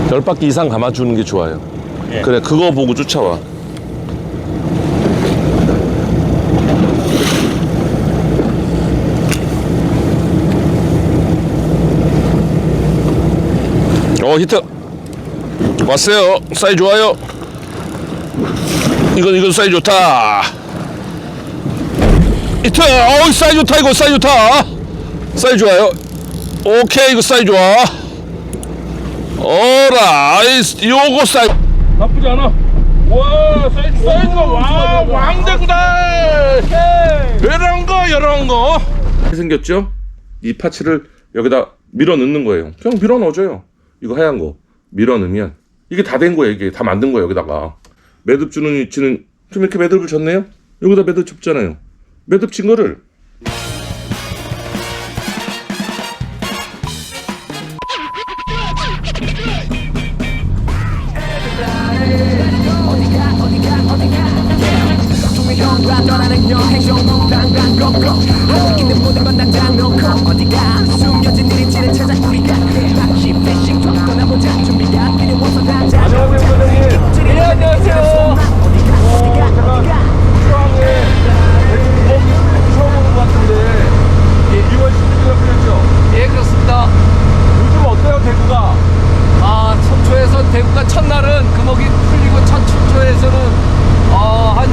10바퀴 이상 감아주는 게 좋아요. 예. 그래, 그거 보고 쫓아와. 히트 왔어요. 사이즈 좋아요. 이건 사이즈 좋다. 히트. 사이즈 좋다. 이거 사이즈 좋다. 사이즈 좋아요. 오케이, 이거 사이즈 좋아. 어라이스. 요거 사이즈 나쁘지 않아. 와, 사이즈가 와, 왕대구다. 이런 거 생겼죠? 이 파츠를 여기다 밀어 넣는 거예요. 그냥 밀어 넣어줘요. 이거 하얀 거 밀어 넣으면 이게 다 된 거예요. 이게 다 만든 거예요. 여기다가 매듭 주는 위치는 좀 이렇게 매듭을 줬네요. 여기다 매듭 줬잖아요. 매듭 친 거를 대구가 첫날은 금어기 풀리고 첫 출조에서는 한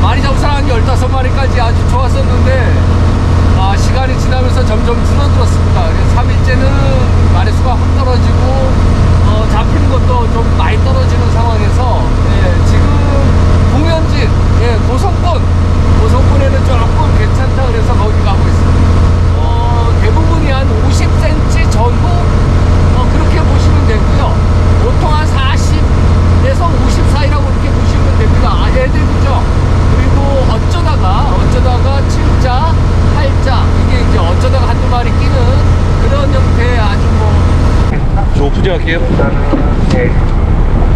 많이 잡은 사람 한 15마리까지 아주 좋았었는데 시간이 지나면서 점점 줄어들었습니다. 3일째는 마리수가 확 떨어지고 잡히는 것도 좀 많이 떨어지는 상황에서 지금 공연진 고성군에는 조금 괜찮다 그래서 거기 가고 있습니다. 대부분이 한 50cm 전후 그렇게 보시면 되고요. 보통 한 40에서 50 사이라고 이렇게 보시면 됩니다. 애들이죠. 그리고 어쩌다가 7자, 8자 이게 이제 어쩌다가 한두 마리 끼는 그런 형태의 아주 저 오프닝 할게요. 네,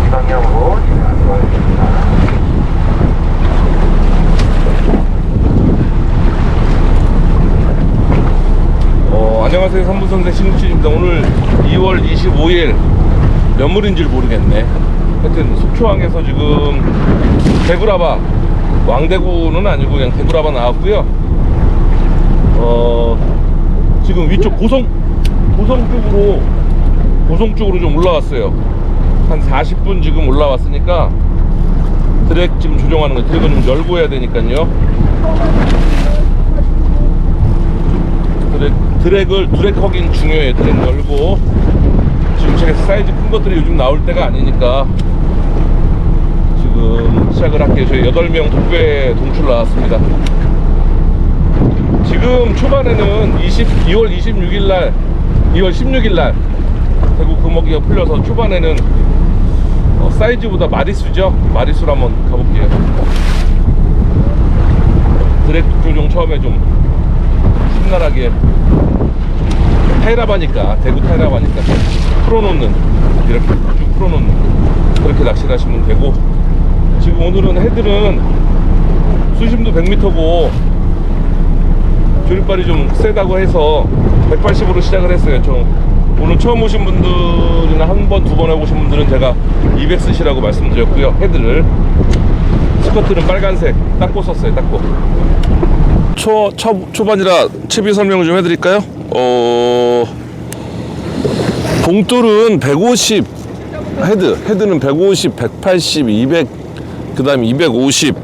이 방향으로 진행하도록 하겠습니다. 안녕하세요. 선부선대 신국진입니다. 오늘 2월 25일 몇 물인지를 모르겠네. 하여튼 속초항에서 지금 대구라바, 왕대구는 아니고 그냥 대구라바 나왔고요. 지금 위쪽 고성 쪽으로 좀 올라왔어요. 한 40분 지금 올라왔으니까 드랙 지금 조정하는 거, 드랙은 좀 열고 해야 되니까요. 드랙 허긴 중요해요. 드랙 열고. 지금 제가 사이즈 큰 것들이 요즘 나올 때가 아니니까 지금 시작을 할게요. 저희 8명 독배 동출 나왔습니다. 지금 초반에는 2월 16일날 2월 16일날 대구 금어기가 풀려서 초반에는 사이즈보다 마리수죠. 마리수로 한번 가볼게요. 드랙 조정 처음에 좀 신나하게 타이라바니까, 대구 타이라바니까 풀어놓는, 이렇게 쭉 풀어놓는 그렇게 낚시를 하시면 되고, 지금 오늘은 헤드는 수심도 100m고 조립발이 좀 세다고 해서 180으로 시작을 했어요. 오늘 처음 오신 분들이나 한 번, 두 번 해보신 분들은 제가 200 쓰시라고 말씀드렸고요. 헤드를 스커트는 빨간색 닦고 썼어요. 닦고. 초반이라 채비 설명을 좀 해드릴까요? 봉돌은 150, 헤드는 150, 180, 200, 그 다음에 250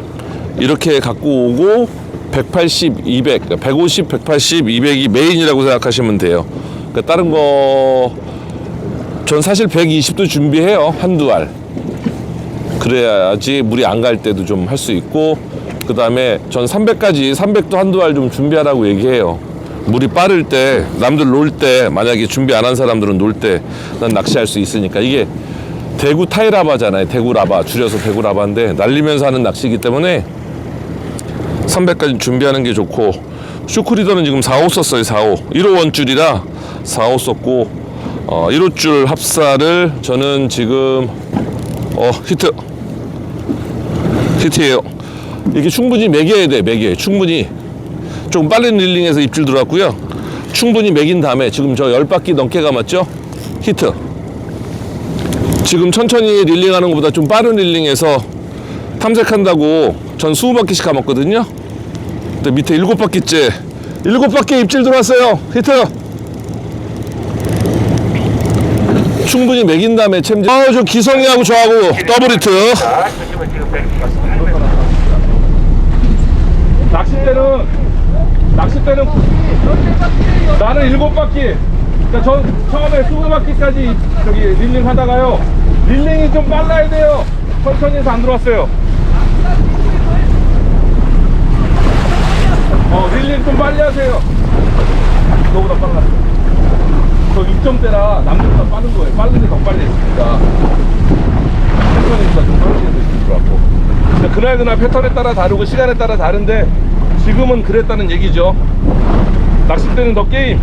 이렇게 갖고 오고 180, 200, 150, 180, 200이 메인이라고 생각하시면 돼요. 그러니까 다른 거 전 사실 120도 준비해요. 한두 알. 그래야지 물이 안 갈 때도 좀 할 수 있고, 그 다음에 전 300도 한두 알 좀 준비하라고 얘기해요. 물이 빠를 때, 남들 놀 때, 만약에 준비 안 한 사람들은 놀 때 난 낚시할 수 있으니까. 이게 대구 타이라바잖아요. 대구라바, 줄여서 대구라바인데 날리면서 하는 낚시이기 때문에 300까지 준비하는 게 좋고, 쇼크리더는 지금 4호 썼어요. 4호 1호 원줄이라 4호 썼고, 1호 줄 합사를 저는 지금 히트예요. 이렇게 충분히 매겨야 돼. 매겨요. 충분히 조금 빠른 릴링에서 입질 들어왔고요. 충분히 매긴 다음에 지금 저 10바퀴 넘게 감았죠. 히트 지금 천천히 릴링하는 것보다 좀 빠른 릴링에서 탐색한다고 전 20바퀴씩 감았거든요. 근데 밑에 7바퀴째 7바퀴 입질 들어왔어요. 히트 충분히 매긴 다음에 챔질. 저 기성이하고 저하고 더블 히트. 자, 조심은 지금 108m. 낚싯대는 나는 7바퀴. 그러니까 저 처음에 20바퀴까지 저기 릴링 하다가요. 릴링이 좀 빨라야 돼요. 천천히 해서 안 들어왔어요. 릴링 좀 빨리 하세요. 너보다 빨라. 저 6점대라 남들보다 빠른 거예요. 빠른데 더 빨리 했으니까. 천천히 해서 좀 빠르게 해서 좀 들어왔고. 근데 그날 패턴에 따라 다르고 시간에 따라 다른데 지금은 그랬다는 얘기죠. 낚싯대는 더 게임.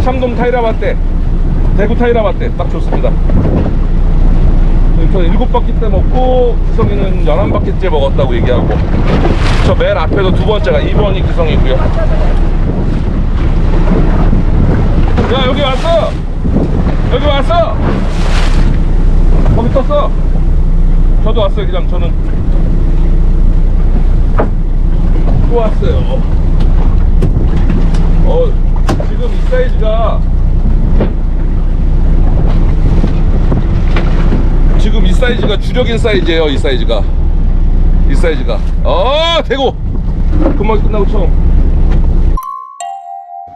참돔 타이라바떼, 대구 타이라바떼 딱 좋습니다. 저 7바퀴 때 먹고 기성이는 11바퀴째 먹었다고 얘기하고, 저 맨 앞에도 두 번째가 2번이 기성이고요. 야, 여기 왔어. 거기 떴어. 저도 왔어요. 그냥 저는 또 왔어요. 지금 이 사이즈가 주력인 사이즈예요. 이 사이즈가 대구 금방 끝나고 처음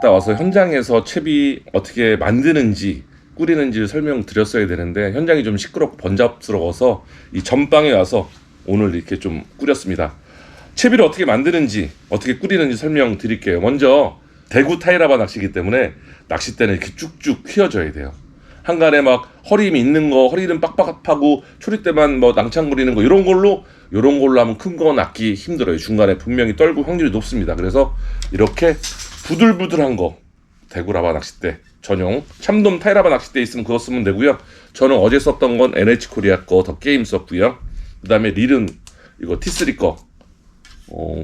딱 와서 현장에서 채비 어떻게 만드는지 꾸리는지를 설명드렸어야 되는데 현장이 좀 시끄럽고 번잡스러워서 이 전방에 와서 오늘 이렇게 좀 꾸렸습니다. 채비를 어떻게 만드는지 어떻게 꾸리는지 설명드릴게요. 먼저 대구 타이라바 낚시기 때문에 낚싯대는 이렇게 쭉쭉 휘어져야 돼요. 한간에 막 허리 있는 거, 허리는 빡빡하고 초리대만 뭐 낭창거리는 거 이런 걸로 하면 큰 거 낚기 힘들어요. 중간에 분명히 떨굴 확률이 높습니다. 그래서 이렇게 부들부들한 거 대구라바 낚싯대 전용 참돔 타이라바 낚싯대 있으면 그거 쓰면 되고요. 저는 어제 썼던 건 NH코리아 거 더 게임 썼고요. 그 다음에 릴은 이거 T3 거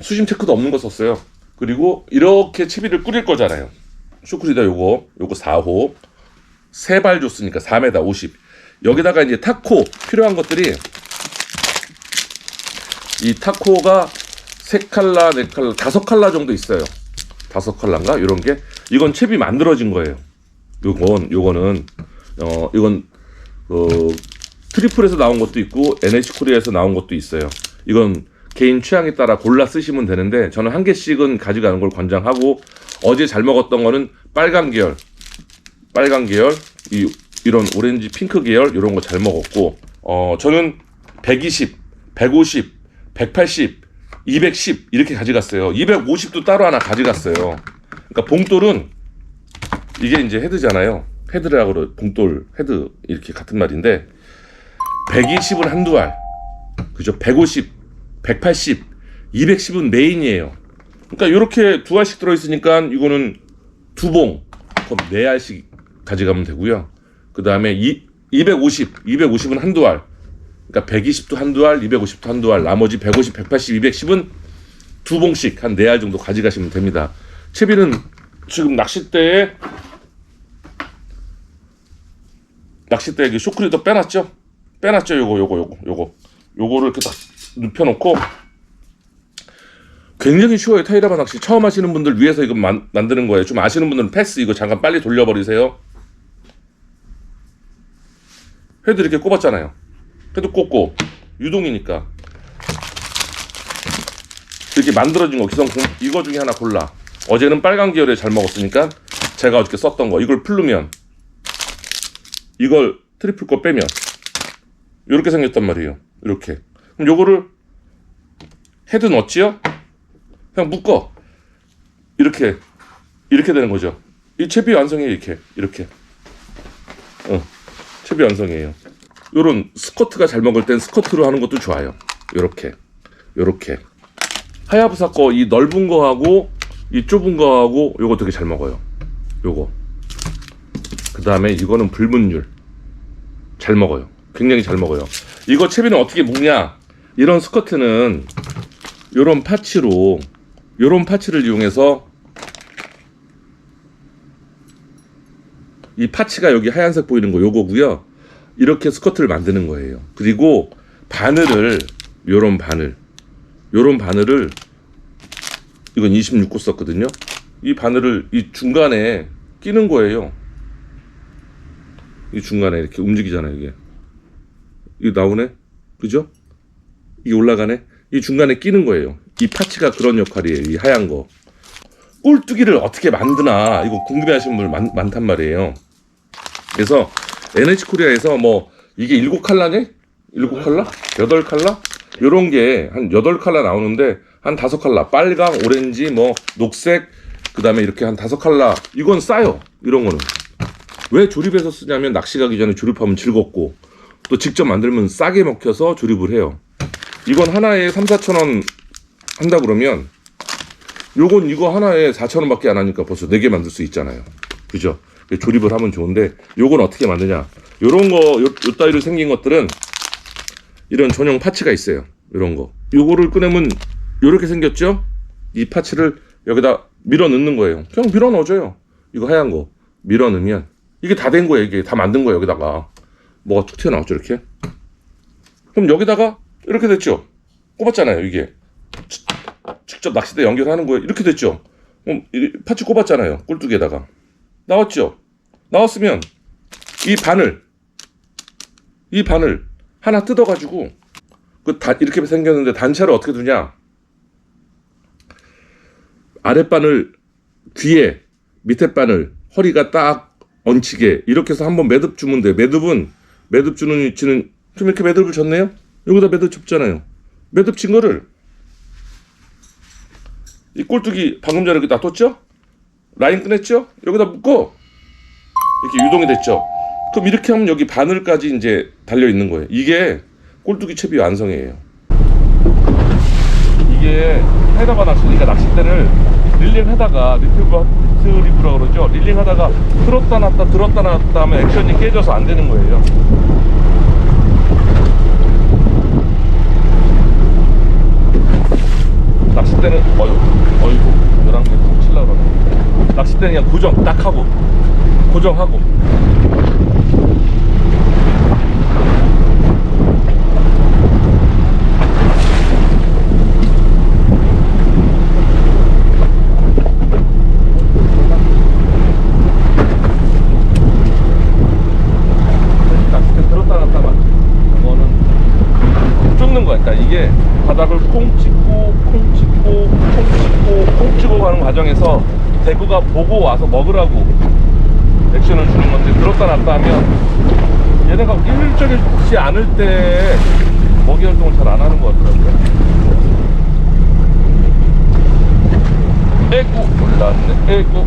수심 체크도 없는 거 썼어요. 그리고 이렇게 채비를 꾸릴 거잖아요. 쇼크리다 요거 4호 3발 줬으니까 4m 50. 여기다가 이제 타코 필요한 것들이 이 타코가 3칼라, 4칼라, 5칼라 정도 있어요. 5칼라인가? 요런 게 이건 채비 만들어진 거예요. 요거는 이건 트리플에서 나온 것도 있고 NH코리아에서 나온 것도 있어요. 이건 개인 취향에 따라 골라 쓰시면 되는데 저는 한 개씩은 가져가는 걸 권장하고 어제 잘 먹었던 거는 빨간 계열 이런 오렌지 핑크 계열 이런 거 잘 먹었고 저는 120, 150, 180, 210 이렇게 가져갔어요. 250도 따로 하나 가져갔어요. 그러니까 봉돌은 이게 이제 헤드잖아요. 헤드라고 봉돌 헤드 이렇게 같은 말인데 120은 한두 알, 그죠? 150, 180, 210은 메인이에요. 그러니까 이렇게 두 알씩 들어있으니까 이거는 두 봉, 그럼 4알씩 가져가면 되고요. 그 다음에 250은 한두 알, 그러니까 120도 한두 알, 250도 한두 알, 나머지 150, 180, 210은 두 봉씩 한 4알 정도 가져가시면 됩니다. 채비는 지금 낚싯대에 쇼크리더 빼놨죠? 요거를 이렇게 딱 눕혀놓고 굉장히 쉬워요. 타이라바 낚시 처음 하시는 분들 위해서 이거 만드는 거예요. 좀 아시는 분들은 패스. 이거 잠깐 빨리 돌려버리세요. 헤드 이렇게 꼽았잖아요. 헤드 꼽고 유동이니까 이렇게 만들어진 거 기성품 이거 중에 하나 골라. 어제는 빨간 계열에 잘 먹었으니까 제가 어저께 썼던 거 이걸 풀르면 이걸 트리플 거 빼면 이렇게 생겼단 말이에요. 이렇게. 그럼 요거를 헤드 넣었지요? 그냥 묶어. 이렇게 되는 거죠. 이 채비 완성이에요. 이렇게 채비 완성이에요. 요런 스커트가 잘 먹을 땐 스커트로 하는 것도 좋아요. 요렇게 하야부사 거 이 넓은 거하고 이 좁은 거하고 요거 되게 잘 먹어요. 요거. 그 다음에 이거는 불분율 잘 먹어요. 굉장히 잘 먹어요. 이거 채비는 어떻게 묶냐? 이런 스커트는 요런 파츠를 이용해서 이 파츠가 여기 하얀색 보이는 거 요거고요. 이렇게 스커트를 만드는 거예요. 그리고 바늘을 요런 바늘을 이건 26구 썼거든요. 이 바늘을 이 중간에 끼는 거예요. 이 중간에 이렇게 움직이잖아요. 이게 나오네, 그죠? 이게 올라가네. 이 중간에 끼는 거예요. 이 파츠가 그런 역할이에요. 이 하얀 거. 꼴뚜기를 어떻게 만드나 이거 궁금해하시는 분 많단 말이에요. 그래서 NH코리아에서 뭐 이게 7컬러네? 7컬러? 8컬러? 요런 게 한 8컬러 나오는데 한 5컬러, 빨강, 오렌지, 뭐 녹색, 그 다음에 이렇게 한 5컬러. 이건 싸요. 이런 거는 왜 조립해서 쓰냐면 낚시 가기 전에 조립하면 즐겁고 또 직접 만들면 싸게 먹혀서 조립을 해요. 이건 하나에 3-4천원 한다 그러면 요건 이거 하나에 4천원밖에 안 하니까 벌써 4개 만들 수 있잖아요. 그죠? 조립을 하면 좋은데 요건 어떻게 만드냐, 요런 거, 요 따위로 생긴 것들은 이런 전용 파츠가 있어요. 요런 거 요거를 꺼내면 요렇게 생겼죠? 이 파츠를 여기다 밀어 넣는 거예요. 그냥 밀어 넣어줘요. 이거 하얀 거 밀어 넣으면 이게 다 된 거예요. 이게 다 만든 거예요. 여기다가 뭐가 툭 튀어나왔죠, 이렇게. 그럼 여기다가 이렇게 됐죠? 꼽았잖아요. 이게 직접 낚싯대 연결하는 거예요. 이렇게 됐죠? 그럼 이 파츠 꼽았잖아요. 꼴뚜기에다가 나왔죠? 나왔으면 이 바늘 하나 뜯어가지고 이렇게 생겼는데 단차를 어떻게 두냐? 아랫바늘 귀에, 밑에 바늘 허리가 딱 얹히게 이렇게 해서 한번 매듭 주면 돼요. 매듭 주는 위치는 좀 이렇게 매듭을 줬네요. 여기다 매듭 줬잖아요. 매듭 친 거를 이 꼴뚜기 방금 전에 여기 놔뒀죠? 라인 꺼냈죠? 여기다 묶어 이렇게 유동이 됐죠? 그럼 이렇게 하면 여기 바늘까지 이제 달려 있는 거예요. 이게 꼴뚜기 채비 완성이에요. 이게 헤더바 낚시니까 낚싯대를 릴링하다가 리트리브라고 그러죠. 릴링하다가 들었다 놨다 하면 액션이 깨져서 안 되는 거예요. 낚싯대는 어이구 11개 툭 치려고 그러네. 낚싯대는 그냥 고정 딱 하고 고정하고 낚싯대 들었다 놨다가 이거는 쫓는 거야. 그러니까 이게 바닥을 콩 찍고 가는 과정에서 대구가 보고 와서 먹으라고 액션을 주는 건데 들었다 놨다 하면 얘네가 일적이지 않을 때 먹이 활동을 잘 안 하는 것 같더라고요. 에구 올랐네. 에구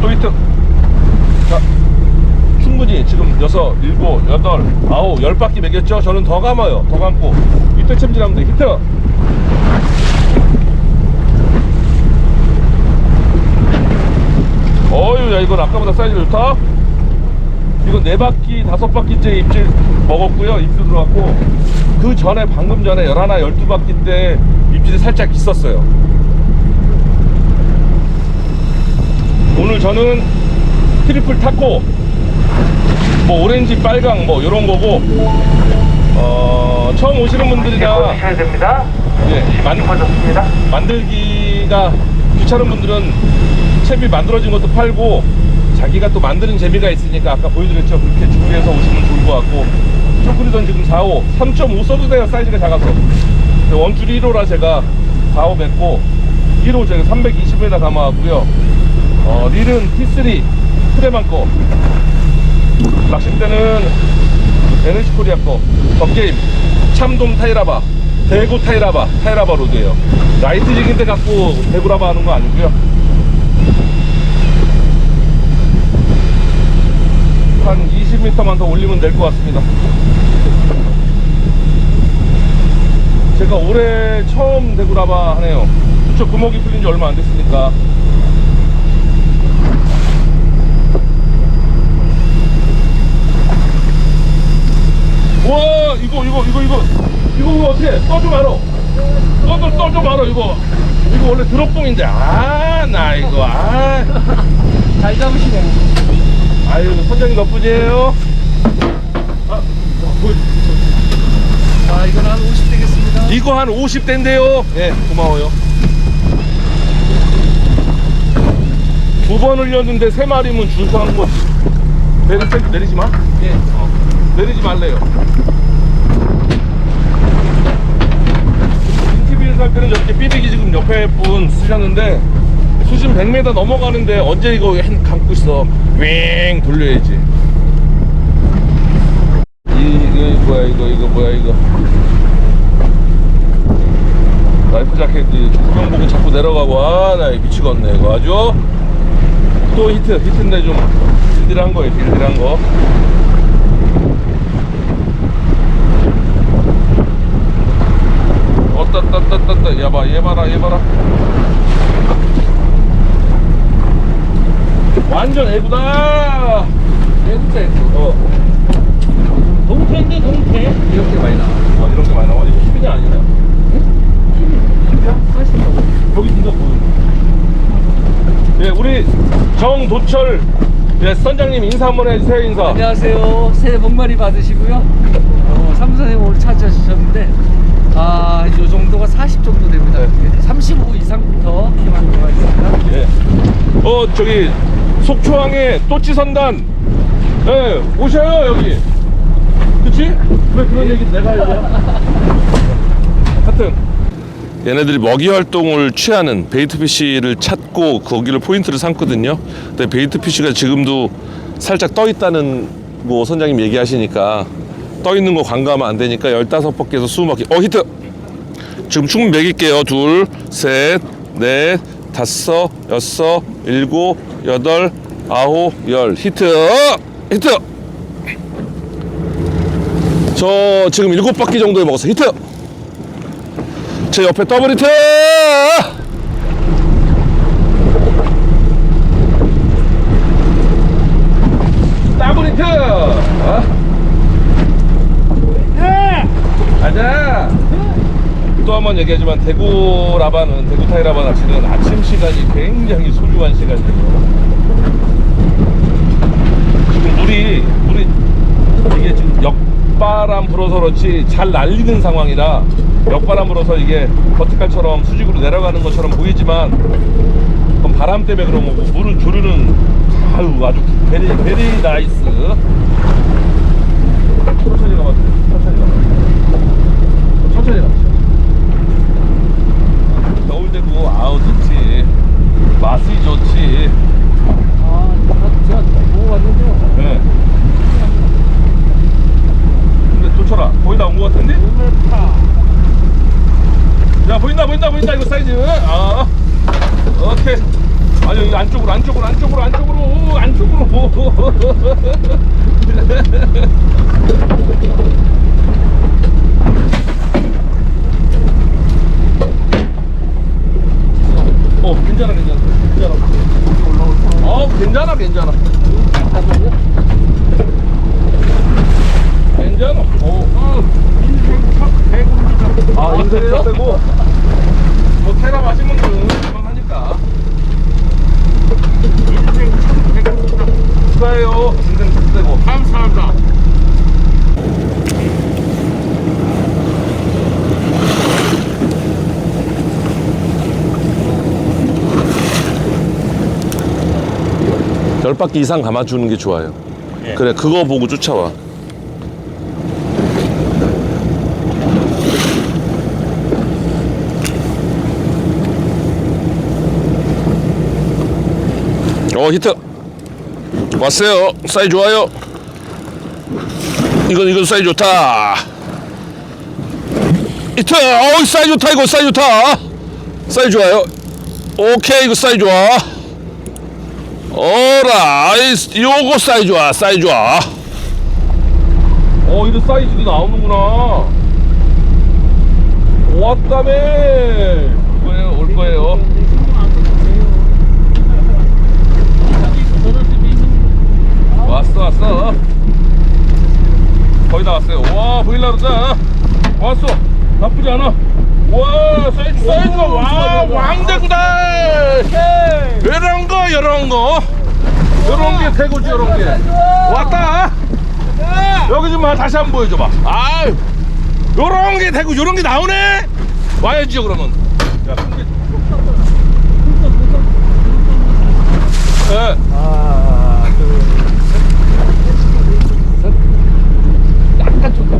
또 히트. 자, 충분히 지금 6, 7, 8, 9, 10바퀴 매겼죠? 저는 더 감아요. 더 감고 히트 챔질하면 돼. 히트. 어휴, 야, 이건 아까보다 사이즈가 좋다. 이건 4바퀴 5바퀴째 입질 먹었고요. 입질 들어갔고 그 전에 방금 전에 11, 12바퀴 때 입질이 살짝 있었어요. 오늘 저는 트리플 타코, 뭐 오렌지, 빨강 뭐 이런 거고, 처음 오시는 분들이나 됩니다. 예, 만들기가 귀찮은 분들은 채비 만들어진 것도 팔고 자기가 또 만드는 재미가 있으니까 아까 보여드렸죠. 그렇게 준비해서 오시면 좋을 것 같고, 초크리던 지금 4호 3.5 써도 돼요. 사이즈가 작아서. 원줄이 1호라 제가 4호 뱉고 1호 제가 320에다 담아왔고요. 릴은 T3 프레만 거, 낚싯대는 NH코리아 거, 덕게임 참돔 타이라바, 대구 타이라바 로드예요. 라이트 지깅대 갖고 대구라바 하는 거 아니고요. 한 20m만 더 올리면 될 것 같습니다. 제가 올해 처음 대구라바 하네요. 그쵸, 구멍이 풀린 지 얼마 안 됐으니까. 와 이거 어떻게 떠좀 말어. 떠좀 말어 이거 원래 드롭봉인데 나 이거 잘 잡으시네. 아유 선장님 덕분이에요. 이건 한 50 되겠습니다. 이거 한 50대인데요. 예, 고마워요. 2번 흘렸는데 3마리면 준수한 거지. 내리지 마. 예. 내리지 말래요. 인티비를 살 때는 저렇게 삐백이 지금 옆에 분 쓰셨는데 수심 100m 넘어가는데 언제 이거 감고 있어. 윙 돌려야지. 이거 뭐야 이거. 라이프 자켓 구명 보고 자꾸 내려가고 나 미치겠네 이거 아주. 또 히트인데 좀 딜딜한 거예요. 딜딜한 거. 따따따따따 얘 봐라 완전 애구다. 애국자 동태인데 동태. 이렇게 많이 나와. 이런 게 많이 나와. 이거 수빈이 아니네. 여기 네가 보여. 예, 우리 정도철 선장님 인사 한번 해주세요. 인사. 안녕하세요. 새해 복 많이 받으시고요. 사무사님 오늘 찾아주셨는데 요 정도가 40 정도 됩니다. 네. 35 이상부터 키만 들어가 있습니다. 예. 저기 속초항에 또치선단 오셔요 여기. 그치? 왜 그런 얘기 내가 해야 하여튼 얘네들이 먹이 활동을 취하는 베이트피쉬를 찾고 거기를 포인트를 삼거든요. 근데 베이트피쉬가 지금도 살짝 떠 있다는 뭐 선장님 얘기하시니까 떠 있는 거 관가하면 안 되니까 15바퀴에서 20바퀴. 히트! 지금 충분히 먹일게요. 2, 3, 4, 5, 6, 7, 8, 9, 10. 히트! 저 지금 7바퀴 정도에 먹었어. 히트! 제 옆에 더블 히트! 더블 히트! 가자! 또 한 번 얘기하지만 대구 타이라바 낚시는 아침 시간이 굉장히 소중한 시간이에요. 지금 물이 이게 지금 역바람 불어서 그렇지 잘 날리는 상황이라 역바람 불어서 이게 버티칼처럼 수직으로 내려가는 것처럼 보이지만 그건 바람 때문에 그런 거고 물을 조르는 아주 베리 나이스. 천천히 가봐. 겨울대구 좋지. 맛이 좋지. 제가 보고 왔는데요. 네. 근데 도철아 거의 다 온 것 같은데? 야 보인다 이거 사이즈. 오케이. 아니 여기 안쪽으로 괜찮아 인생 첫 빼고 뭐 테라 마시면 그만 하니까 축하해요. 인생 첫 빼고 감사합니다. 열 바퀴 이상 감아주는 게 좋아요. 그래 그거 보고 쫓아와. 히트 왔어요. 사이즈 좋아요. 이건 사이즈 좋다. 히트. 사이즈 좋다. 이거 사이즈 좋다. 사이즈 좋아요. 오케이 이거 사이즈 좋아. 어라이스 요거 사이즈 좋아. 사이즈 좋아. 이거 사이즈도 나오는구나. 왔다며. 올 거예요. 왔어. 거의 다 왔어요. 와, 보일라 그러자. 왔어. 나쁘지 않아. 와, 사이즈가 와, 왕대구다. 이런 거, 이런 거. 이런 게 대구지, 이런 게. 왔다. 여기 좀 다시 한번 보여줘봐. 아유, 요런 게 대구, 요런 게 나오네. 와야지요, 그러면. 야, 큰게. 네. 하나, 둘, 셋. 약간 좀 더.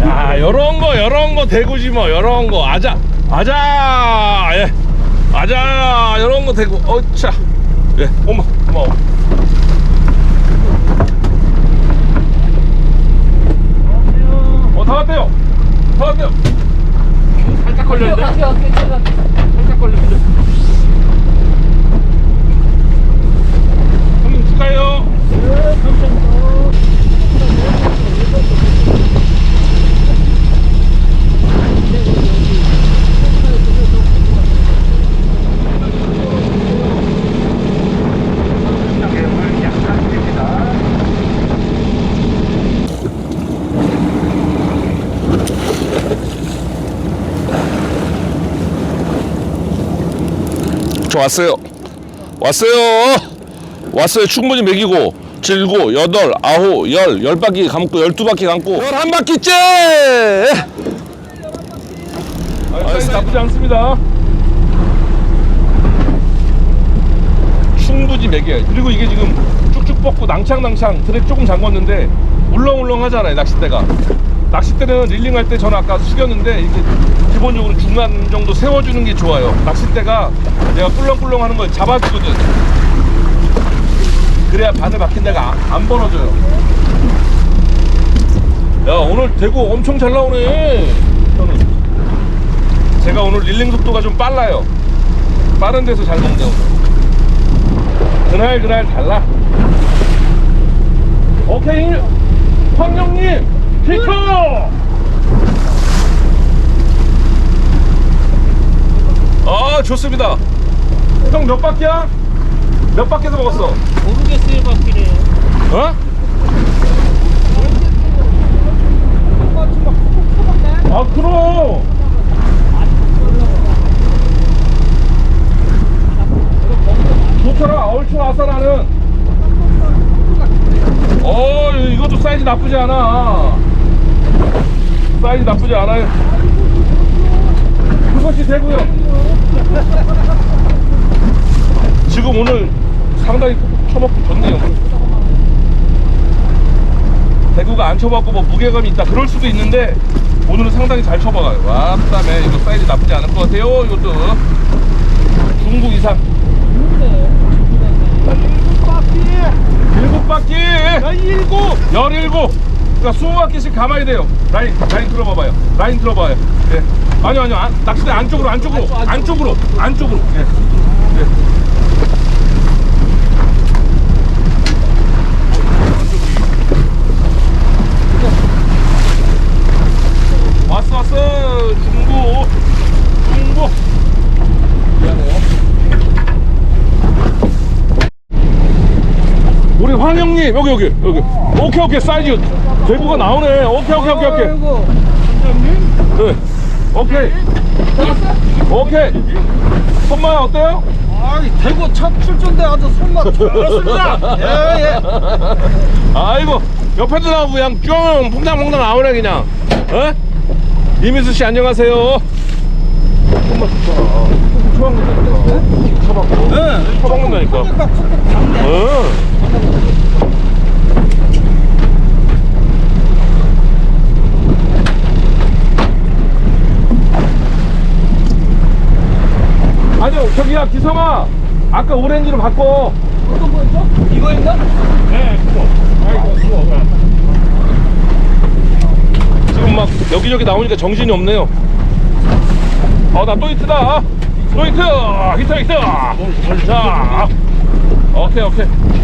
야, 요런 거 대구지 뭐, 요런 거. 아자, 예. 아자, 요런 거 대구. 어차. 예, 엄마, 고마워. 다 왔대요. 다 왔대요. 살짝 걸렸는데? 살짝 걸렸는데? 형님 축하해요. 저 왔어요. 충분히 먹이고 7, 8, 9, 10 10바퀴 감고 12바퀴 감고 11바퀴째. 사이즈 나쁘지 않습니다. 충분히 먹여요. 그리고 이게 지금 쭉쭉 뻗고 낭창낭창 드랙 조금 잠궜는데 울렁울렁 하잖아요, 낚싯대가. 낚싯대는 릴링할 때 저는 아까 숙였는데 이게 기본적으로 중간 정도 세워주는 게 좋아요. 낚싯대가 내가 꿀렁꿀렁 하는 걸 잡아주거든. 그래야 바늘 박힌 데가 안 벌어져요. 야, 오늘 대구 엄청 잘 나오네. 저는 제가 오늘 릴링 속도가 좀 빨라요. 빠른 데서 잘 먹네요. 그날 달라. 오케이, 황영님 히트! 아, 좋습니다. 형 몇 바퀴야? 몇 바퀴에서 먹었어? 모르겠어요, 바퀴래. 어? 아, 그럼. 좋더라, 얼추 아싸라는. 이것도 사이즈 나쁘지 않아. 사이즈 나쁘지 않아요. 그것이 되고요. 지금 오늘 상당히 쳐먹고 좋네요. 대구가 안 쳐먹고 뭐 무게감이 있다 그럴 수도 있는데 오늘은 상당히 잘 쳐먹어요. 와, 그다음에 이거 사이즈 나쁘지 않을 것 같아요. 이것도 중국 이상. 7바퀴. 17. 그러니까 20바퀴씩 감아야 돼요. 라인 들어봐봐요. 라인 들어봐요. 예. 아니요. 낚싯대 안쪽으로. 예. 예. 왔어. 중구. 미안해요. 우리 황영님 여기. 오케이 사이즈 대구가 나오네. 오케이. 아이고, 선장님. 네. 오케이. 손맛 어때요? 아이, 대구 첫 출전대 아주 손맛 좋았습니다. 예. 아이고, 옆에도 나오고 그냥 쭉 퐁당퐁당 나오네 그냥. 어? 이민수 씨 안녕하세요. 손맛 좋잖아. 쳐먹는다니까. 네. 쳐먹는다니까. 아니요, 저기야 기성아, 아까 오렌지로 바꿔. 어떤 거였죠? 이거였나? 네, 그거. 아이고. 지금 막 여기저기 나오니까 정신이 없네요. 나 또 히트다. 히트. 자, 오케이.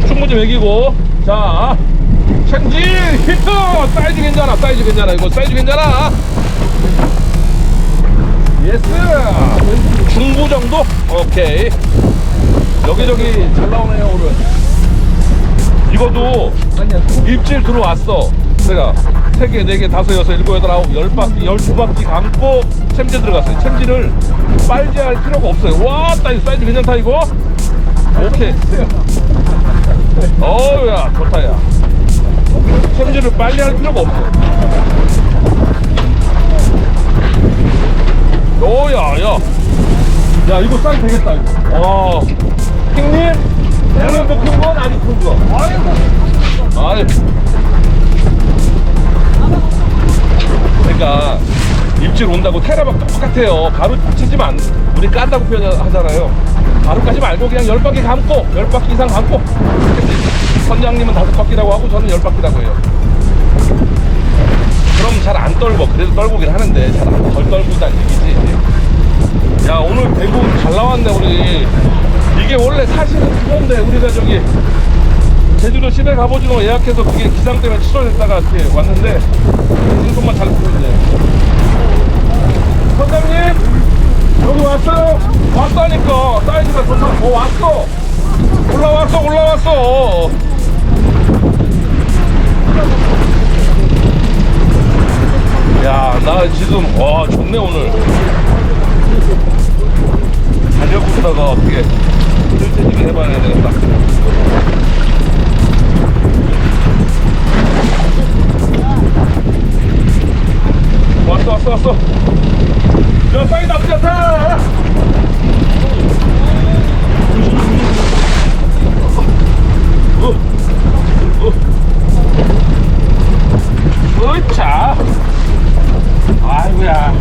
충분히 먹이고. 자, 챈지 히트. 사이즈 괜찮아. 이거 사이즈 괜찮아. 예스. 중부 정도? 오케이. 여기저기 잘 나오네요 오늘. 이것도 입질 들어왔어. 내가 3개, 4개, 5, 6, 7, 8, 9, 10바퀴, 12바퀴 감고 챔질 들어갔어요. 챔질을 빨지 할 필요가 없어요. 와, 따이 사이즈 괜찮다 이거. 오케이. 어우야, 좋다 야. 챔질을 빨리 할 필요가 없어. 오야, 야. 야, 이거 사이즈 되겠다 이거. 형님, 오늘 더 큰 건 아직 큰 거. 아이고. 그러니까 입질 온다고 테라박 똑같아요. 바로 치지만 우리 깐다고 표현하잖아요. 바로 까지 말고 그냥 10바퀴 감고 10바퀴 이상 감고. 선장님은 5바퀴라고 하고 저는 10바퀴라고 해요. 그럼 잘 안 떨고, 그래도 떨고긴 하는데 잘 덜 떨고다는 얘기지. 야, 오늘 대구 잘 나왔네 우리. 이게 원래 사실은 그건데 우리가 저기 제주도 시내 갑오징어 예약해서 그게 기상 때문에 취소됐다가 이렇게 왔는데 인것만 잘 보이네. 선장님 여기 왔어요? 왔다니까. 사이즈가 좋다. 왔어. 올라왔어. 야, 나 지금 와 좋네 오늘. 달려보다가 어떻게 실제집에 해봐야 되겠다. 왔어. 야, 사이즈 나쁘지 않다. 으차. 아이고야.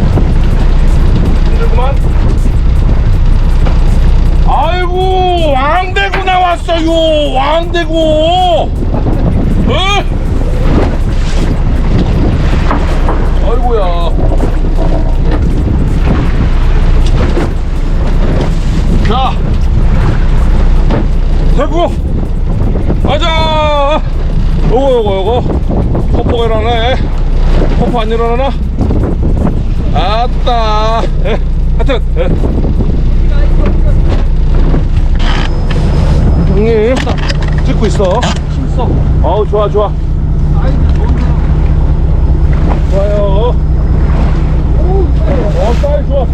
힘들구만. 아이고, 왕대구 나왔어요. 왕대구. 아이고야. 자, 대구 가자. 요거 포포가 일어나네. 포포 안 일어나나? 아따. 하여튼 형님 찍고 있어. 어우, 좋아. 좋아요. 사이즈 좋아.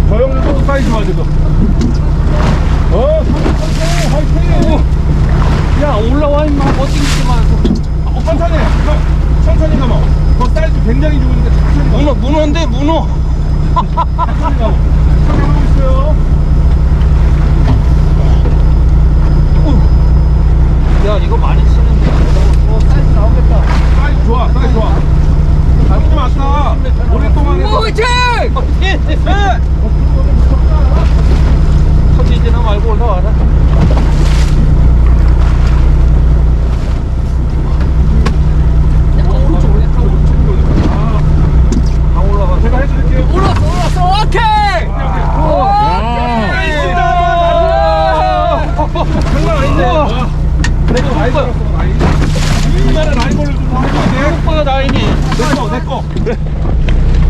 저 형님도 사이즈 좋아 지금. 화이팅. 야, 올라와 임마. 버팅기지 말고. 천천히 가봐. 저 사이즈 굉장히 좋으니까 천천히 가봐. 문어인데 문어. 천천히 가봐. 하고 있어요. 야, 이거 많이 치는데. 사이즈 나오겠다. 사이즈 좋아. 형님 아까 오랫동안 해서 오이치! 터지지나 말고 올라와라. 제가 해드릴게요. 올랐어. 오케이. 장난 아닌데. 내거 많이 걸었어. 이만한 라이벌을 좀 해줘야 돼. 오빠가 나이니. 내거.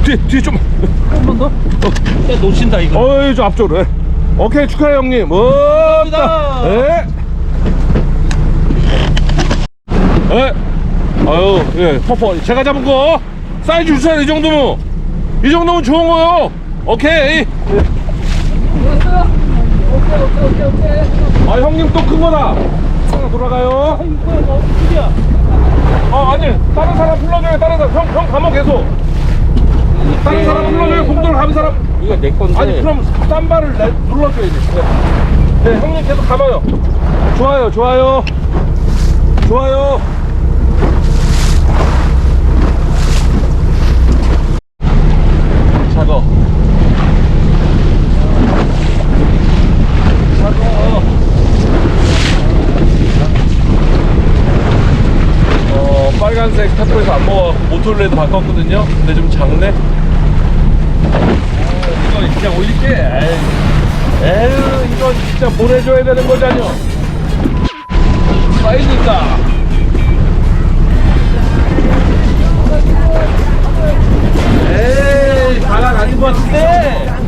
뒤에 좀. 한 번 더? 야, 놓친다 이거. 어이, 저 앞쪽으로. 오케이, 축하해 형님. 감사합니다. 예. 아유, 예, 퍼퍼. 제가 잡은 거 사이즈 주차해. 이 정도면 좋은 거요. 오케이. 오케이. 아, 형님 또 큰 거다. 하나 돌아가요. 아니, 다른 사람 불러줘요. 다른 사람. 형 감아 계속. 다른 사람 불러줘요. 공돌 감 사람. 이거 내 건데. 아니, 그럼 쌈바를 눌러줘야지. 네, 형님 계속 감아요. 좋아요. 작어. 빨간색 타코에서 안 먹어. 모토레드 바꿨거든요. 근데 좀 작네. 이거 그냥 올릴게. 에휴, 이거 진짜 보내줘야 되는 거잖여. 사이즈 있다. 에이. 바람 아닌 것 같은데.